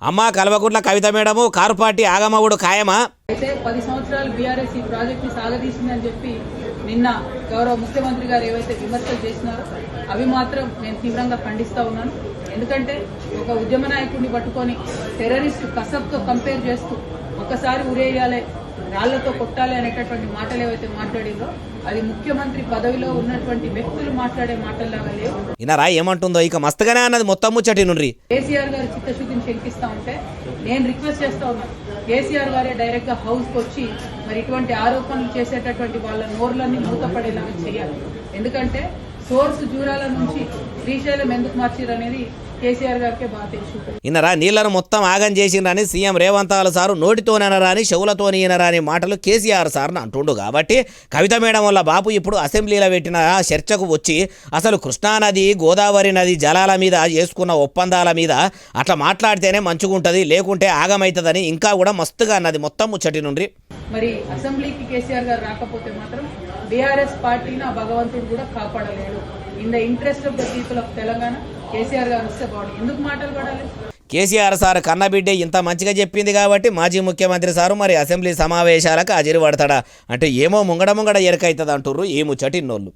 అమ్మా Kalvakuntla Kavitha madam car party ఆగమవుడు ఖాయమా? అయితే 10 సంవత్సరాలు బీఆర్ఎస్ ఈ ప్రాజెక్ట్ ని సాగదీసిందని చెప్పి నిన్న గౌరవ ముఖ్యమంత్రి గారు ఏవైతే విమర్శలు చేసినారో అవి మాత్రం నేను తీవ్రంగా ఖండిస్తా ఉన్నాను. ఎందుకంటే ఒక ఉద్యమ నాయకుడిని పట్టుకొని టెర్రరిస్ట్ కసబ్తో కంపేర్ చేస్తూ ఒక్కసారి ఉరేయాలి, రాళ్లతో కొట్టాలి అనేటటువంటి మాటలు ఏవైతే మాట్లాడిందో అది ముఖ్యమంత్రి పదవిలో ఉన్నటువంటి వ్యక్తులు మాట్లాడే మాటల్లాగా లేవు. ఇనరా ఏమంటుందో ఇక మస్తుగానే అన్నది మొత్తం ముచ్చటి నుండి. కేసీఆర్ గారు చిత్తశుద్ధిని శంకిస్తా ఉంటే నేను రిక్వెస్ట్ చేస్తా ఉన్నాను, కేసీఆర్ గారే డైరెక్ట్ గా హౌస్ కు వచ్చి మరి ఇటువంటి ఆరోపణలు చేసేటటువంటి వాళ్ళ నోర్లన్నీ మూతపడేలాగా చేయాలి. ఎందుకంటే సోర్స్ జూరాల నుంచి శ్రీశైలం ఎందుకు మార్చారు అనేది కేసీఆర్ గారికే బాగా తెలుసు. ఇన్నరా నీళ్లను మొత్తం ఆగం చేసిండ్రని సీఎం రేవంత్ సారు నోటితోనరా అని చెవులతోని ఇనరా అని మాటలు కేసీఆర్ సార్ని అంటుండు. కాబట్టి కవిత మేడం వల్ల బాపు ఇప్పుడు అసెంబ్లీలో పెట్టిన చర్చకు వచ్చి అసలు కృష్ణానది గోదావరి నది జలాల మీద చేసుకున్న ఒప్పందాల మీద అట్లా మాట్లాడితేనే మంచిగుంటది, లేకుంటే ఆగమవుతుందని ఇంకా కూడా మస్తుగా అన్నది మొత్తం ముచ్చటి నుండి. మరి అసెంబ్లీకి కేసీఆర్ గారు రాకపోతే మాత్రం బీఆర్ఎస్ పార్టీని ఆ భగవంతుడు కూడా కాపాడలేడు. In the interest of the people of Telangana KCR గారు వస్తే బాగుంది. ఎందుకు మాటలు పడాలి? కేసీఆర్ సార్ కన్నబిడ్డే ఇంత మంచిగా చెప్పింది కాబట్టి మాజీ ముఖ్యమంత్రి సారు మరి అసెంబ్లీ సమావేశాలకు హాజరు పడతాడా అంటే ఏమో ముంగడ ఎరకైతుంది అంటుర్రు ఈ ముచ్చటిన్నోళ్ళు.